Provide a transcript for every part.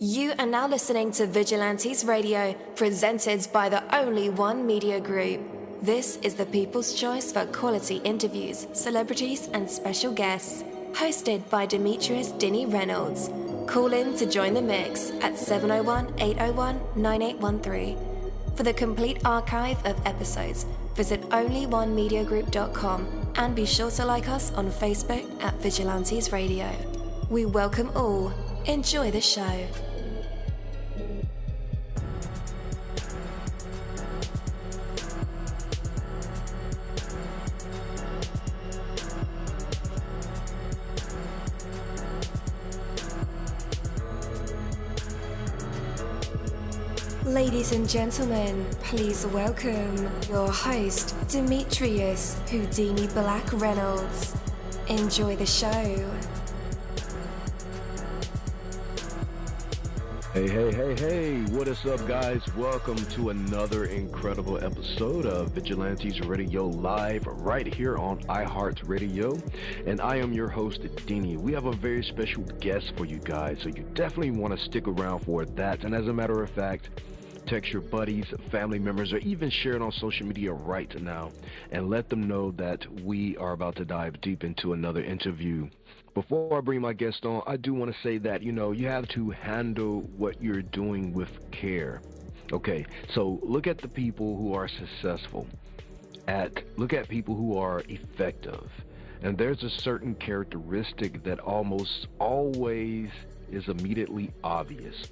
You are now listening to Vigilantes Radio, presented by the Only One Media Group. This is the people's choice for quality interviews, celebrities, and special guests. Hosted by Demetrius Dinny Reynolds. Call in to join the mix at 701-801-9813. For the complete archive of episodes, visit onlyonemediagroup.com and be sure to like us on Facebook at Vigilantes Radio. We welcome all. Enjoy the show. Ladies and gentlemen, please welcome your host, Demetrius Houdini Black Reynolds. Enjoy the show. Hey, what is up, guys? Welcome to another incredible episode of Vigilantes Radio Live right here on iHeartRadio, and I am your host, Dini. We have a very special guest for you guys, so you definitely want to stick around for that, and as a matter of fact, text your buddies, family members, or even share it on social media right now and let them know that we are about to dive deep into another interview. Before I bring my guest on, I do want to say that, you have to handle what you're doing with care. Okay, so look at the people who are successful. Look at people who are effective. And there's a certain characteristic that almost always is immediately obvious.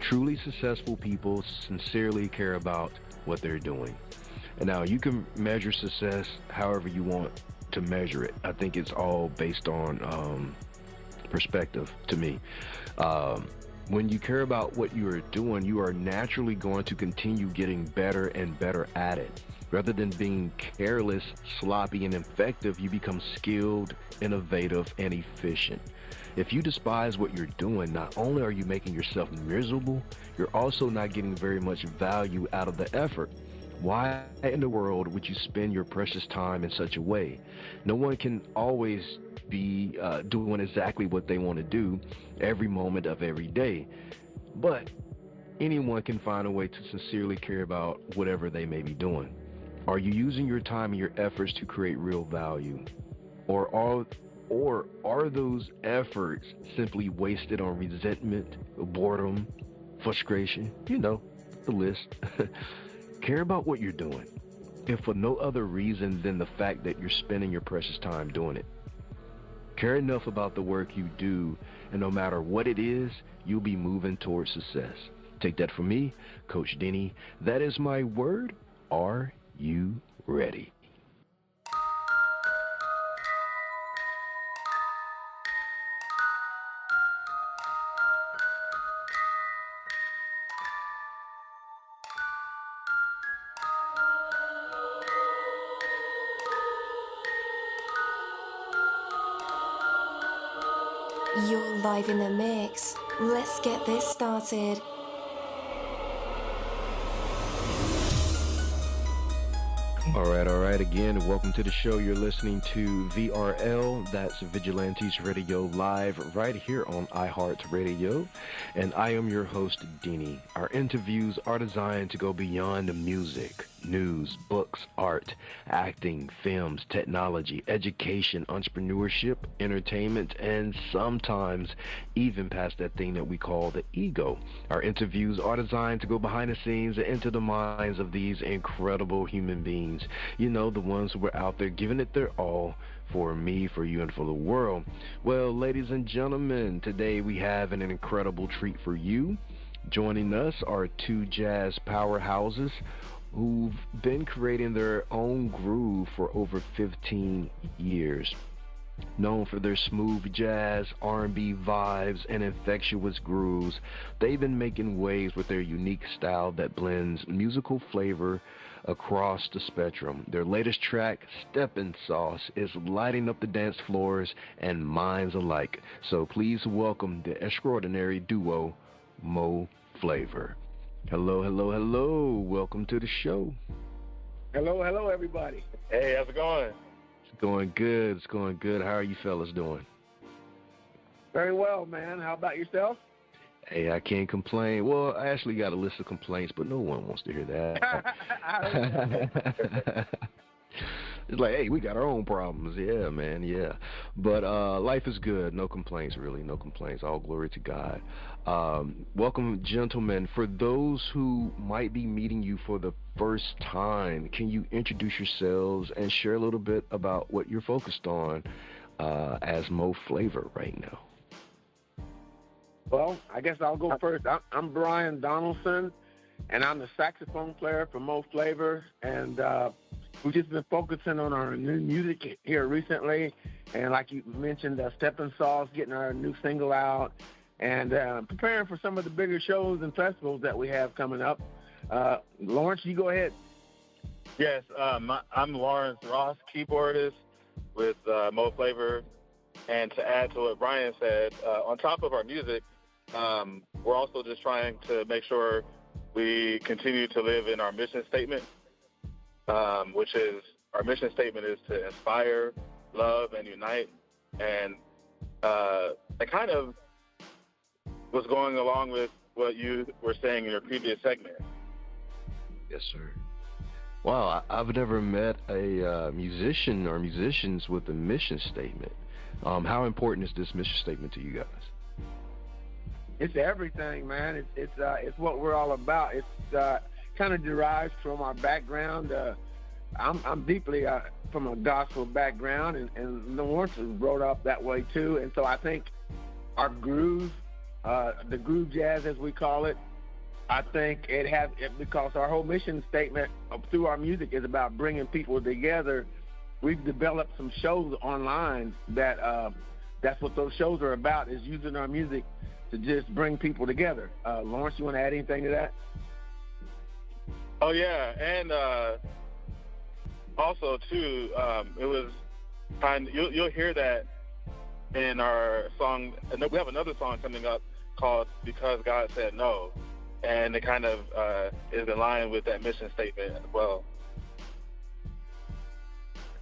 Truly successful people sincerely care about what they're doing. And now you can measure success however you want to measure it. I think it's all based on perspective to me. When you care about what you are doing, you are naturally going to continue getting better and better at it. Rather than being careless, sloppy, and ineffective, you become skilled, innovative, and efficient. If you despise what you're doing, not only are you making yourself miserable, you're also not getting very much value out of the effort. Why in the world would you spend your precious time in such a way? No one can always be doing exactly what they want to do every moment of every day. But anyone can find a way to sincerely care about whatever they may be doing. Are you using your time and your efforts to create real value? Or are those efforts simply wasted on resentment, boredom, frustration? The list. Care about what you're doing, if for no other reason than the fact that you're spending your precious time doing it. Care enough about the work you do, and no matter what it is, you'll be moving towards success. Take that from me, Coach Denny. That is my word. Are you ready? You're live in the mix. Let's get this started. All right. Again, welcome to the show. You're listening to VRL, that's Vigilantes Radio Live, right here on iHeartRadio. And I am your host, Dini. Our interviews are designed to go beyond the music, news, books, art, acting, films, technology, education, entrepreneurship, entertainment, and sometimes even past that thing that we call the ego. Our interviews are designed to go behind the scenes and into the minds of these incredible human beings. The ones who are out there giving it their all for me, for you, and for the world. Well, ladies and gentlemen, today we have an incredible treat for you. Joining us are two jazz powerhouses who've been creating their own groove for over 15 years. Known for their smooth jazz, R&B vibes, and infectious grooves, they've been making waves with their unique style that blends musical flavor across the spectrum. Their latest track, Steppin Sauce, is lighting up the dance floors and minds alike. So please welcome the extraordinary duo, Moe Flavour. Hello. Welcome to the show. Hello, everybody. Hey, how's it going? It's going good. How are you fellas doing? Very well, man. How about yourself? Hey, I can't complain. Well, I actually got a list of complaints, but no one wants to hear that. It's like, hey, we got our own problems. Yeah, man, yeah. But life is good. No complaints, really. No complaints. All glory to God. Welcome, gentlemen. For those who might be meeting you for the first time, can you introduce yourselves and share a little bit about what you're focused on as Moe Flavour right now? Well, I guess I'll go first. I'm Brian Donaldson, and I'm the saxophone player for Moe Flavour, and we've just been focusing on our new music here recently, and like you mentioned, Steppin Sauce, getting our new single out, and preparing for some of the bigger shows and festivals that we have coming up. Lawrence, you go ahead. Yes, I'm Lawrence Ross, keyboardist with Moe Flavour, and to add to what Brian said, on top of our music, we're also just trying to make sure we continue to live in our mission statement, which is, our mission statement is to inspire, love, and unite. And it kind of was going along with what you were saying in your previous segment. Yes, sir. Wow, I've never met a musician or musicians with a mission statement. How important is this mission statement to you guys? It's everything, man. It's what we're all about. It's kind of derives from our background. I'm deeply from a gospel background, and Lawrence was brought up that way too. And so I think our groove, the groove jazz as we call it, I think because our whole mission statement through our music is about bringing people together. We've developed some shows online that's what those shows are about, is using our music to just bring people together. Lawrence, you want to add anything to that? Oh, yeah, and also, too, it was you'll hear that in our song. We have another song coming up called Because God Said No, and it kind of is in line with that mission statement as well.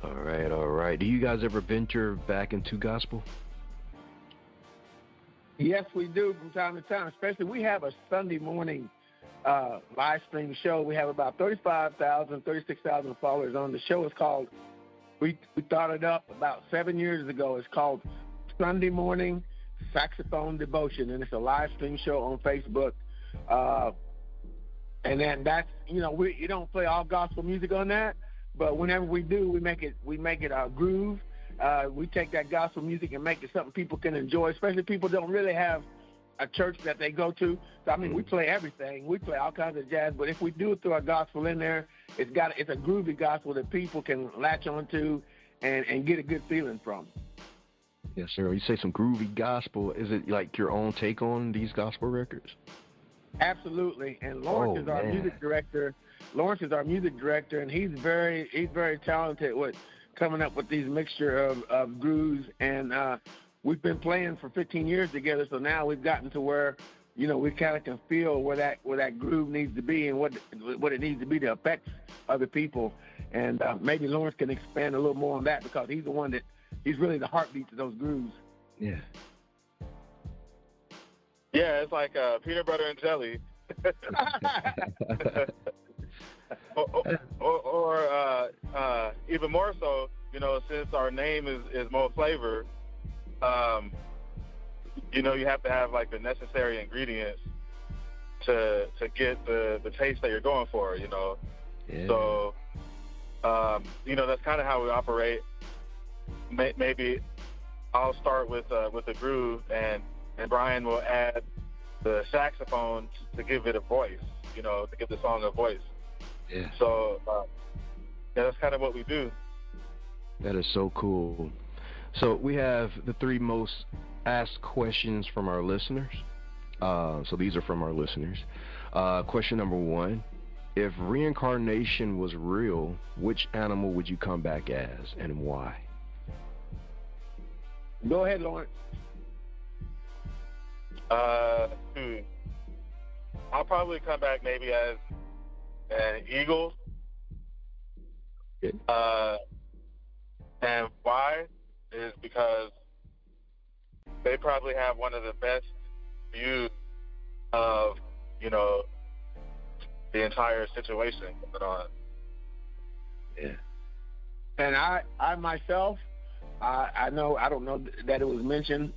All right. Do you guys ever venture back into gospel? Yes, we do from time to time. Especially, we have a Sunday morning live stream show. We have about 36,000 followers on. The show is called, we thought it up about 7 years ago. It's called Sunday Morning Saxophone Devotion, and it's a live stream show on Facebook. And then that's, you don't play all gospel music on that, but whenever we do, we make it our groove. We take that gospel music and make it something people can enjoy, especially people don't really have a church that they go to. So, we play everything. We play all kinds of jazz, but if we do it through our gospel in there, it's a groovy gospel that people can latch onto and get a good feeling from. Yes, sir. You say some groovy gospel. Is it like your own take on these gospel records? Absolutely. And Lawrence is our music director. Lawrence is our music director, and he's very talented with coming up with these mixture of grooves. And we've been playing for 15 years together, so now we've gotten to where, we kind of can feel where that groove needs to be and what it needs to be to affect other people. And maybe Lawrence can expand a little more on that, because he's the one he's really the heartbeat to those grooves. Yeah. Yeah, it's like peanut butter and jelly. or even more so, since our name is Moe Flavour, you have to have like the necessary ingredients to get the taste that you're going for, Yeah. So, that's kind of how we operate. Maybe I'll start with the groove, and Brian will add the saxophone to give it a voice, to give the song a voice. Yeah. So, that's kind of what we do. That is so cool. So we have the 3 most asked questions from our listeners. So these are from our listeners. Question number 1, if reincarnation was real, which animal would you come back as and why? Go ahead, Lawrence. I'll probably come back maybe as an eagle. Okay. And why is because they probably have one of the best views of, you know, the entire situation going on. Yeah. And I myself, I know, I don't know that it was mentioned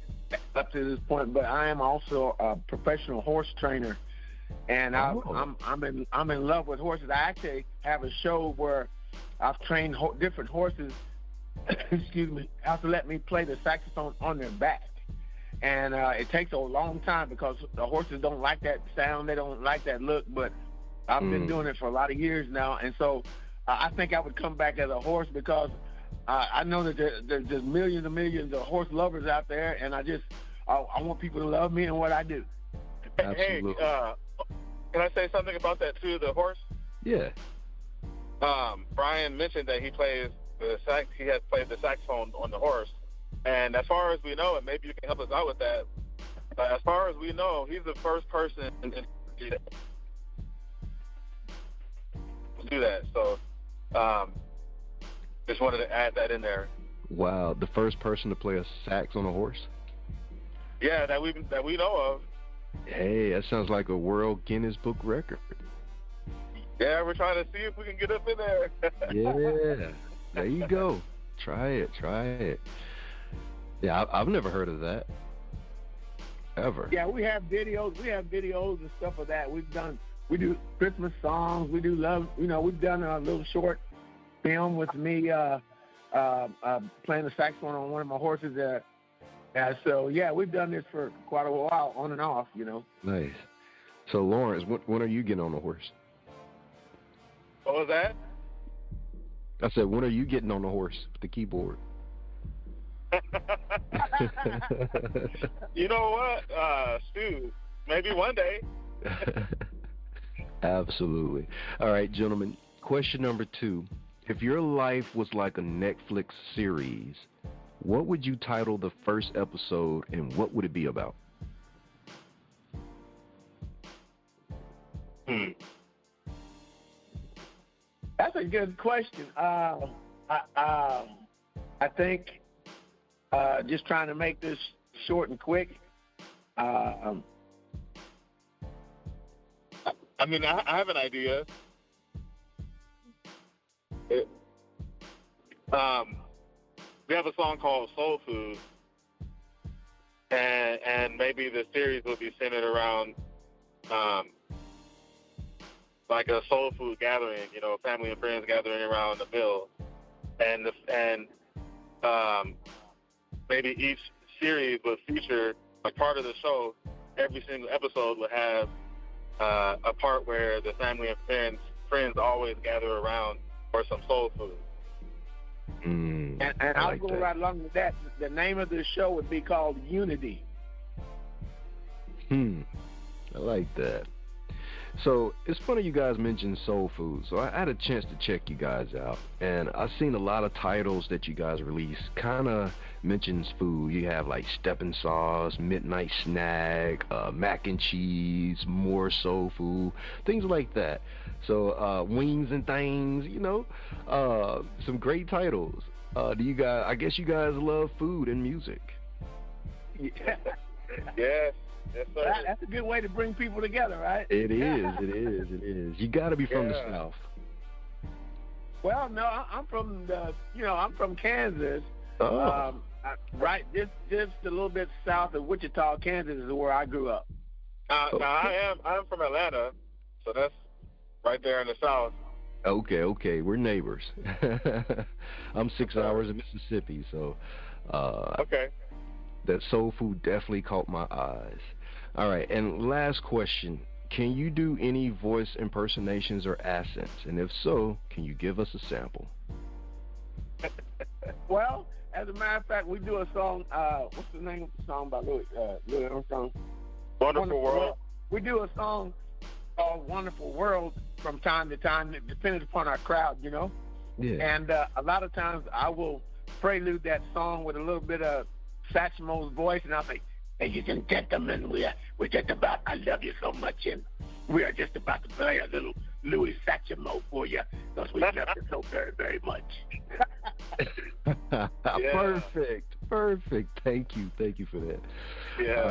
up to this point, but I am also a professional horse trainer, and I'm in love with horses. I actually have a show where I've trained different horses. Excuse me. Have to let me play the saxophone on their back, and it takes a long time because the horses don't like that sound. They don't like that look, but I've been doing it for a lot of years now, and so I think I would come back as a horse because I know that there's millions and millions of horse lovers out there, and I want people to love me and what I do. Absolutely. Hey, can I say something about that too, the horse? Yeah. Brian mentioned that he plays he has played the saxophone on the horse, and as far as we know, and maybe you can help us out with that, as far as we know, he's the first person to do that. So just wanted to add that in there. Wow, the first person to play a sax on a horse? Yeah, that we know of. Hey, that sounds like a World Guinness Book record. Yeah, we're trying to see if we can get up in there. Yeah, there you go. Try it. Yeah, I've never heard of that. Ever. Yeah, we have videos and stuff of that. We do Christmas songs. We do love. You know, we've done a little short film with me playing the saxophone on one of my horses. So yeah, we've done this for quite a while, on and off. You know. Nice. So Lawrence, when are you getting on the horse? What was that? I said, when are you getting on the horse with the keyboard? You know what, Stu? Maybe one day. Absolutely. All right, gentlemen. Question number 2. If your life was like a Netflix series, what would you title the first episode, and what would it be about? That's a good question. I think just trying to make this short and quick. I mean, I have an idea. We have a song called Soul Food, and maybe the series will be centered around like a soul food gathering, you know, family and friends gathering around the meal, and maybe each series would feature a part of the show. Every single episode would have a part where the family and friends always gather around for some soul food. And I'll go right along with that. The name of the show would be called Unity. I like that. So it's funny you guys mentioned soul food. So I had a chance to check you guys out, and I've seen a lot of titles that you guys release kind of mentions food. You have like Steppin Sauce, Midnight Snack, Mac and Cheese, More Soul Food, things like that. So Wings and Things, you know, some great titles. Do you guys? I guess you guys love food and music. Yeah. Yes. Yes, sir. That's a good way to bring people together, right? It is. You got to be from the South. Well, no, I'm from I'm from Kansas. Oh. Right, just a little bit south of Wichita, Kansas is where I grew up. Now I'm from Atlanta, so that's right there in the South. Okay, we're neighbors. I'm 6 hours in Mississippi, so okay. That soul food definitely caught my eyes. All right, and last question. Can you do any voice impersonations or accents? And if so, can you give us a sample? Well, as a matter of fact, we do a song, what's the name of the song by Louis Armstrong? Wonderful World. We do a song called Wonderful World from time to time, depending upon our crowd, you know? Yeah. And a lot of times I will prelude that song with a little bit of Satchmo's voice, and I'll say, ladies and gentlemen, we're just about, I love you so much, and we are just about to play a little Louis Satchmo for you, because we love you so very, very much. Yeah. Perfect. Thank you for that. Yeah.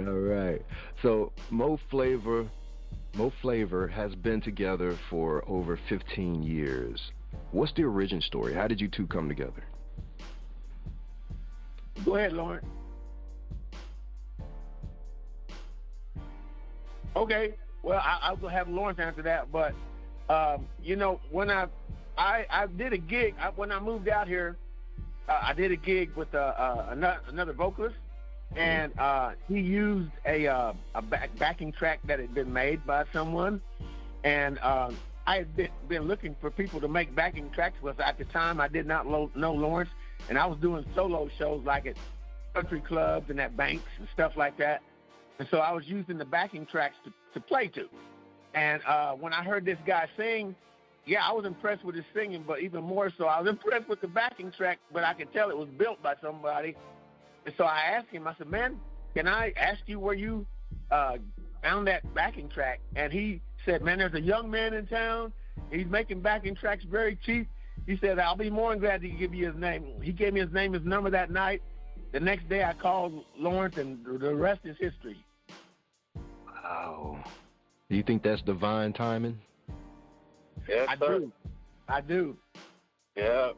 All right. So Moe Flavour has been together for over 15 years. What's the origin story? How did you two come together? Go ahead, Lawrence. Okay. Well, I'll have Lawrence answer that. But, when I did a gig, when I moved out here, I did a gig with another vocalist, and he used a backing track that had been made by someone, and I had been looking for people to make backing tracks with. At the time, I did not know Lawrence, and I was doing solo shows like at country clubs and at banks and stuff like that, and so I was using the backing tracks to play to. And when I heard this guy sing, I was impressed with his singing, but even more so, I was impressed with the backing track, but I could tell it was built by somebody. And so I asked him, I said, man, can I ask you where you found that backing track? And he said, man, there's a young man in town. He's making backing tracks very cheap. He said, I'll be more than glad to give you his name. He gave me his name, his number that night. The next day I called Lawrence, and the rest is history. Wow. Do you think that's divine timing? Yes, sir. I do. Yeah.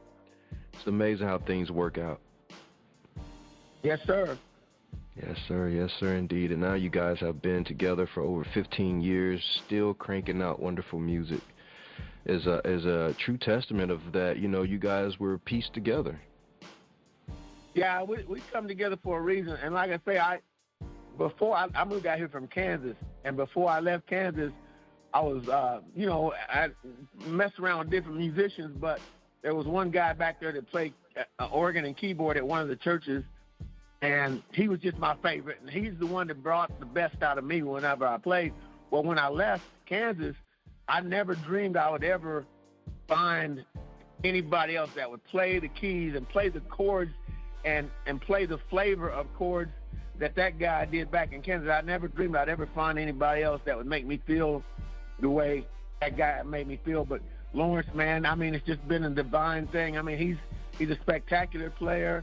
It's amazing how things work out. Yes, sir. Yes, sir. Yes, sir, indeed. And now you guys have been together for over 15 years, still cranking out wonderful music. Is a true testament of that. You guys were pieced together. Yeah, we come together for a reason. And like I say, before I moved out here from Kansas, and before I left Kansas, I was, I messed around with different musicians, but there was one guy back there that played organ and keyboard at one of the churches, and he was just my favorite, and he's the one that brought the best out of me whenever I played. Well, when I left Kansas, I never dreamed I would ever find anybody else that would play the keys and play the chords and play the flavor of chords that guy did back in Kansas. I never dreamed I'd ever find anybody else that would make me feel the way that guy made me feel. But Lawrence, man, I mean, it's just been a divine thing. I mean, he's a spectacular player,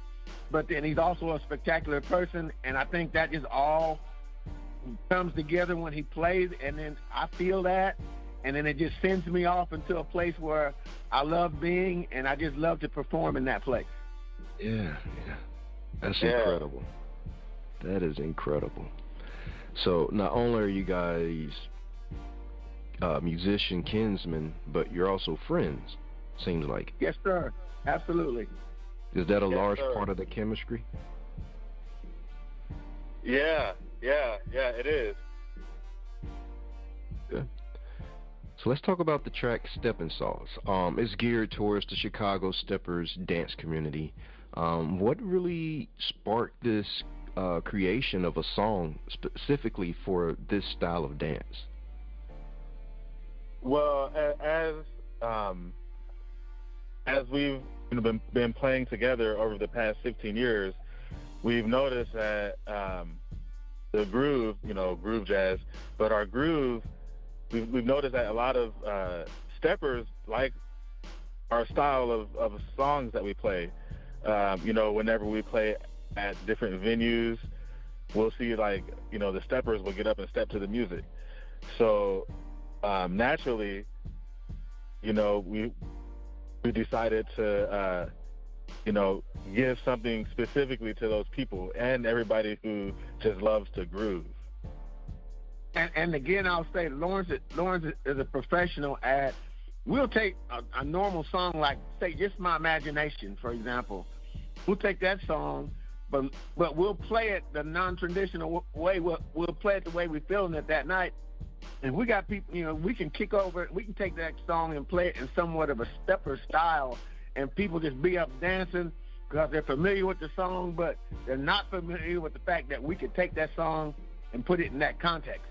but then he's also a spectacular person, and I think that just all comes together when he plays, and then I feel that, and then it just sends me off into a place where I love being, and I just love to perform in that place. Yeah. That's incredible. That is incredible. So not only are you guys musician kinsmen, but you're also friends, seems like. Yes, sir. Absolutely. Is that a large part of the chemistry? Yeah, it is. Good. So let's talk about the track Steppin Sauce. It's geared towards the Chicago Steppers dance community. What really sparked this creation of a song specifically for this style of dance? Well, as we've been playing together over the past 15 years, we've noticed that the groove, groove jazz, but our groove, we've noticed that a lot of steppers like our style of songs that we play. Whenever we play at different venues, we'll see the steppers will get up and step to the music. So naturally, we decided to give something specifically to those people and everybody who just loves to groove. And again, I'll say Lawrence is a professional at. We'll take a normal song like, say, Just My Imagination, for example. We'll take that song, but we'll play it the non-traditional way. We'll play it the way we're feeling it that night. And we got people, we can kick over it. We can take that song and play it in somewhat of a stepper style, and people just be up dancing because they're familiar with the song, but they're not familiar with the fact that we could take that song and put it in that context.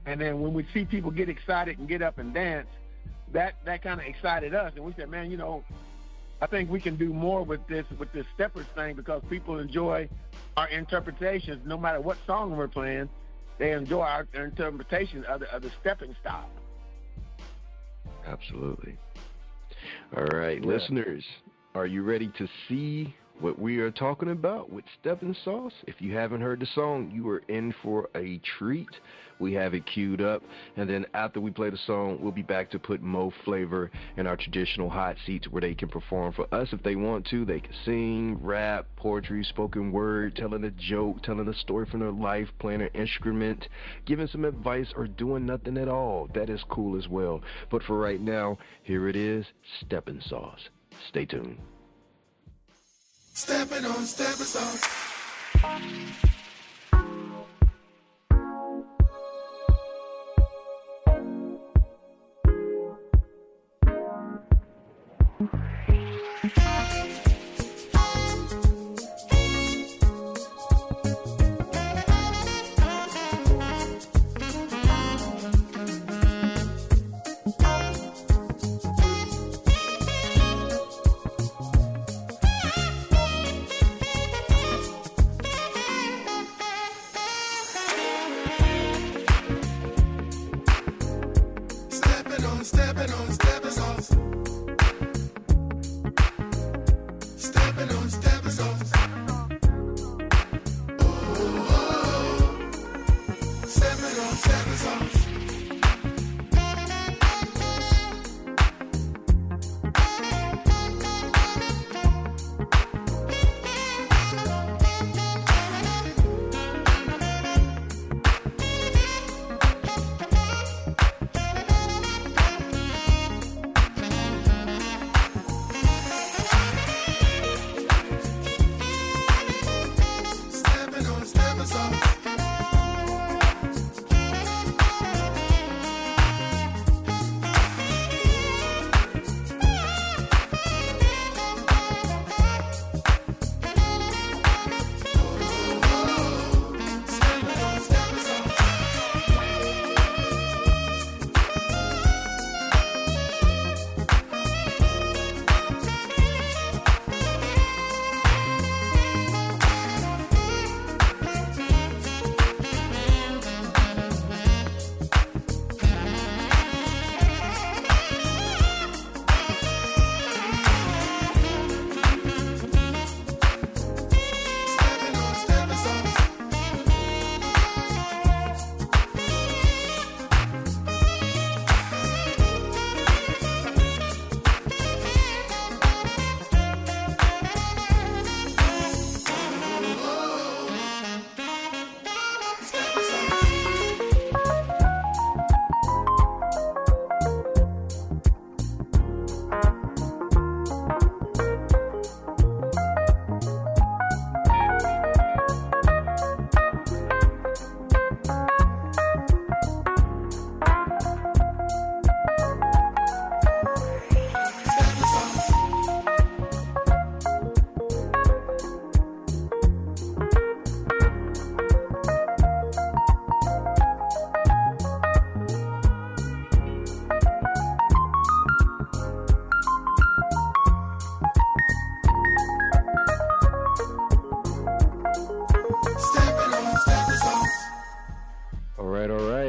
And then when we see people get excited and get up and dance, that kind of excited us. And we said, man, I think we can do more with this steppers thing because people enjoy our interpretations no matter what song we're playing. They enjoy our interpretation of the stepping style. Absolutely. All right, listeners, are you ready to see what we are talking about with Steppin Sauce. If you haven't heard the song, you are in for a treat. We have it queued up, and then after we play the song, we'll be back to put Moe Flavour in our traditional hot seats where they can perform for us if they want to. They can sing, rap, poetry, spoken word, telling a joke, telling a story from their life, playing an instrument, giving some advice, or doing nothing at all. That is cool as well. But for right now, here it is, Steppin Sauce. Stay tuned. Steppin' on Steppin Sauce.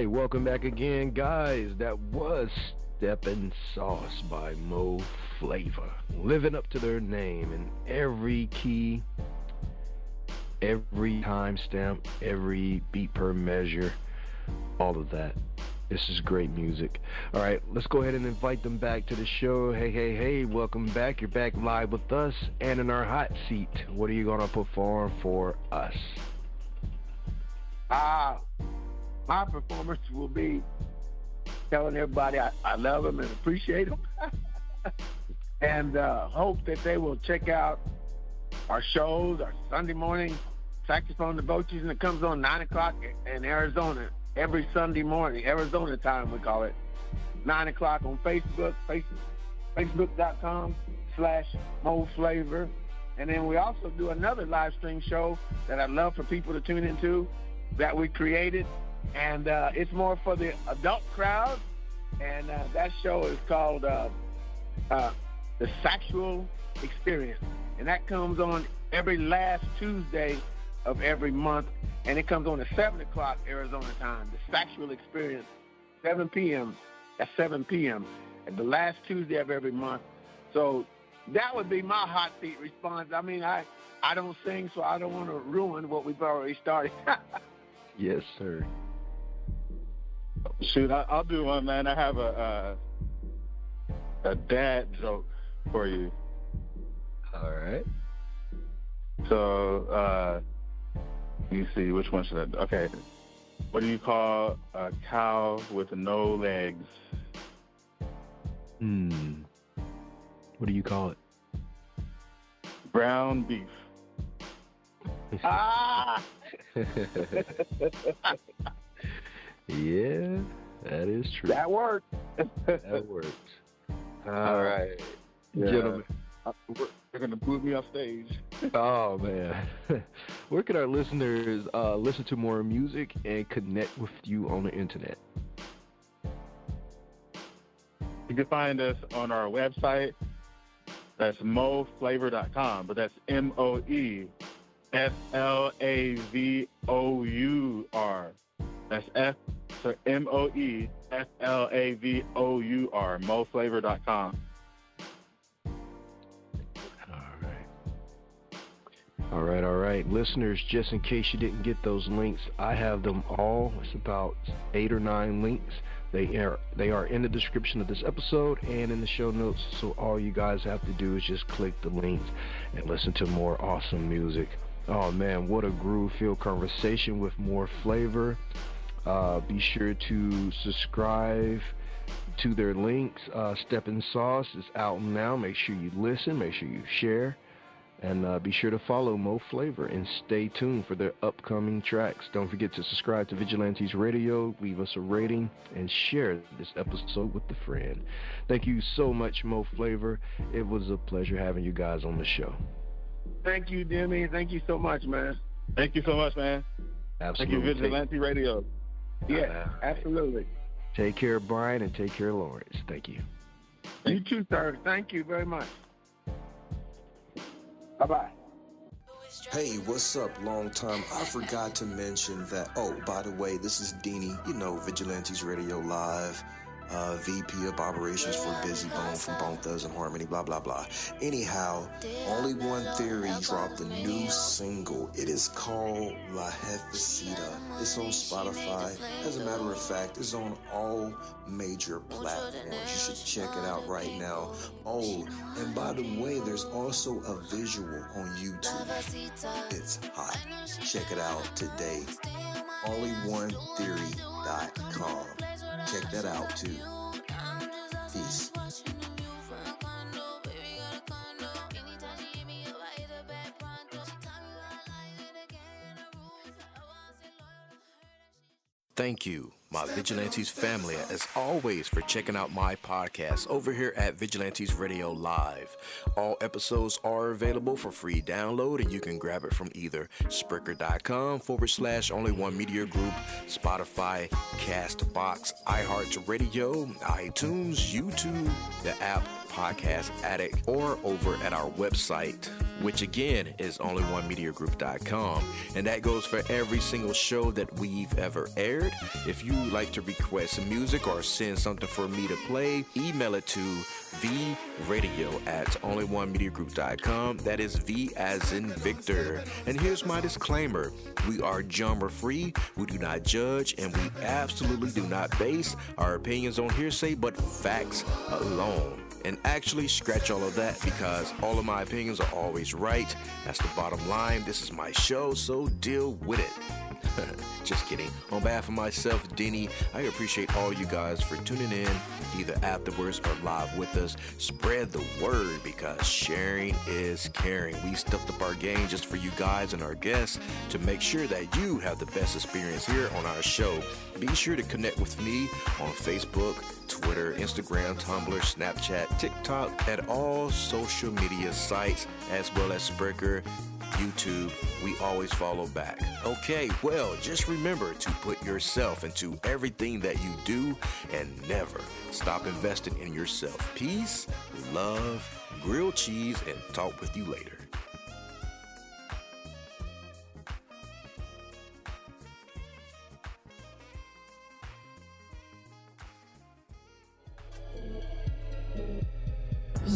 Welcome back again, guys. That was Steppin Sauce by Moe Flavour. Living up to their name in every key, every timestamp, every beat per measure, all of that. This is great music. All right, let's go ahead and invite them back to the show. Hey, welcome back. You're back live with us and in our hot seat. What are you going to perform for us? My performance will be telling everybody I love them and appreciate them. And hope that they will check out our shows, our Sunday morning saxophone devotions, that comes on 9 o'clock in Arizona every Sunday morning, Arizona time we call it, 9 o'clock on Facebook, facebook.com/Moe Flavour. And then we also do another live stream show that I'd love for people to tune into that we created. And it's more for the adult crowd. And that show is called The Sexual Experience. And that comes on every last Tuesday of every month. And it comes on at 7 o'clock Arizona time. The Sexual Experience, 7 p.m. At 7 p.m. at the last Tuesday of every month. So that would be my hot seat response. I mean, I don't sing, so I don't want to ruin what we've already started. Yes, sir. Shoot, I'll do one, man. I have a dad joke for you. All right. So, let me see, which one should I do? Okay. What do you call a cow with no legs? What do you call it? Ground beef. Ah! Yeah, that is true. That worked. That works. All right. Yeah. Gentlemen. They're going to boot me off stage. Oh, man. Where can our listeners listen to more music and connect with you on the internet? You can find us on our website. That's moeflavor.com, but that's MoeFlavor. That's so MoeFlavor, moeflavor.com. All right. Listeners, just in case you didn't get those links, I have them all. It's about 8 or 9 links. They are in the description of this episode and in the show notes. So all you guys have to do is just click the links and listen to more awesome music. Oh man, what a groove-filled conversation with Moe Flavour. Be sure to subscribe to their links. Steppin Sauce is out now. Make sure you listen. Make sure you share. And be sure to follow Moe Flavour and stay tuned for their upcoming tracks. Don't forget to subscribe to Vigilantes Radio, leave us a rating, and share this episode with a friend. Thank you so much, Moe Flavour. It was a pleasure having you guys on the show. Thank you, Demi. Thank you so much, man. Thank you so much, man. Absolutely. Thank you, Vigilante Radio. Yeah, absolutely. Take care, Brian, and take care, Lawrence. Thank you. You too, sir. Thank you very much. Bye-bye. Hey, what's up? Long time. I forgot to mention that. Oh, by the way, this is Deanie, Vigilantes Radio Live, VP of Operations for Busy Bone from Bone Thugs and Harmony, blah, blah, blah. Anyhow, Only One Theory dropped a new single. It is called La Jefecita. It's on Spotify. As a matter of fact, it's on all major platforms. You should check it out right now. Oh, and by the way, there's also a visual on YouTube. It's hot. Check it out today. Onlyonetheory.com. Check that out too. Peace. Thank you, my Vigilantes family, as always, for checking out my podcast over here at Vigilantes Radio Live. All episodes are available for free download, and you can grab it from either Spreaker.com/Only One Media Group, Spotify, Castbox, iHeartRadio, iTunes, YouTube, the app Podcast Addict, or over at our website, which again is onlyonemediagroup.com, and that goes for every single show that we've ever aired. If you like to request music or send something for me to play, email it to vradio@onlyonemediagroup.com. That is V as in Victor. And here's my disclaimer: we are genre free, we do not judge, and we absolutely do not base our opinions on hearsay but facts alone. And actually, scratch all of that, because all of my opinions are always right. That's the bottom line. This is my show, so deal with it. Just kidding. On behalf of myself, Denny, I appreciate all you guys for tuning in, either afterwards or live with us. Spread the word, because sharing is caring. We stepped up our game just for you guys and our guests to make sure that you have the best experience here on our show. Be sure to connect with me on Facebook, Twitter, Instagram, Tumblr, Snapchat, TikTok, and all social media sites, as well as Spreaker, YouTube. We always follow back. Okay, well, just remember to put yourself into everything that you do and never stop investing in yourself. Peace, love, grilled cheese, and talk with you later.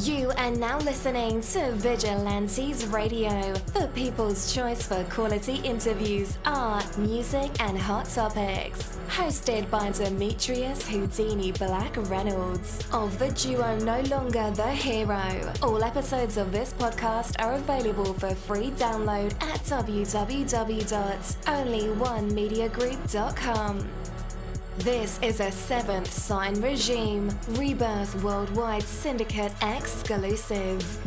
You are now listening to Vigilantes Radio, the people's choice for quality interviews, art, music, and hot topics. Hosted by Demetrius Houdini Black Reynolds of the duo No Longer the Hero. All episodes of this podcast are available for free download at www.onlyonemediagroup.com. This is a Seventh Sign Regime Rebirth Worldwide Syndicate exclusive.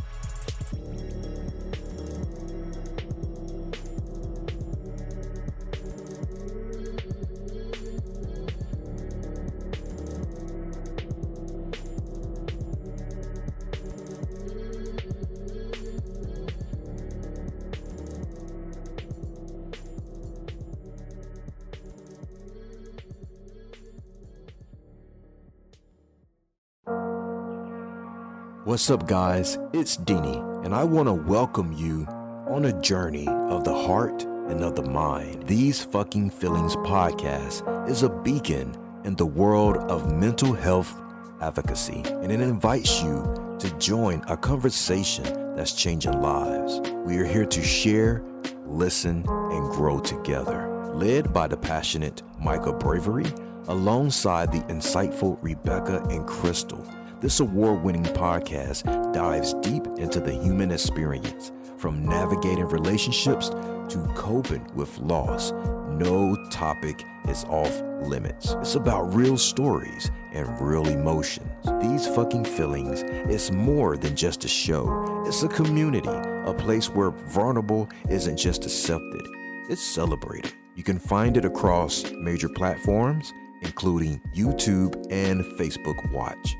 What's up, guys? It's Dini, and I want to welcome you on a journey of the heart and of the mind. These Fucking Feelings podcast is a beacon in the world of mental health advocacy, and it invites you to join a conversation that's changing lives. We are here to share, listen, and grow together. Led by the passionate Micah Bravery, alongside the insightful Rebecca and Crystal. This award-winning podcast dives deep into the human experience, from navigating relationships to coping with loss. No topic is off limits. It's about real stories and real emotions. These Fucking Feelings is more than just a show. It's a community, a place where vulnerable isn't just accepted, it's celebrated. You can find it across major platforms, including YouTube and Facebook Watch.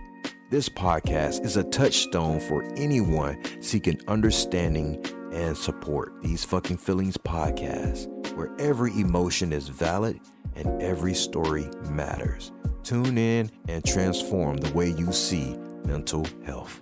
This podcast is a touchstone for anyone seeking understanding and support. These Fucking Feelings podcast, where every emotion is valid and every story matters. Tune in and transform the way you see mental health.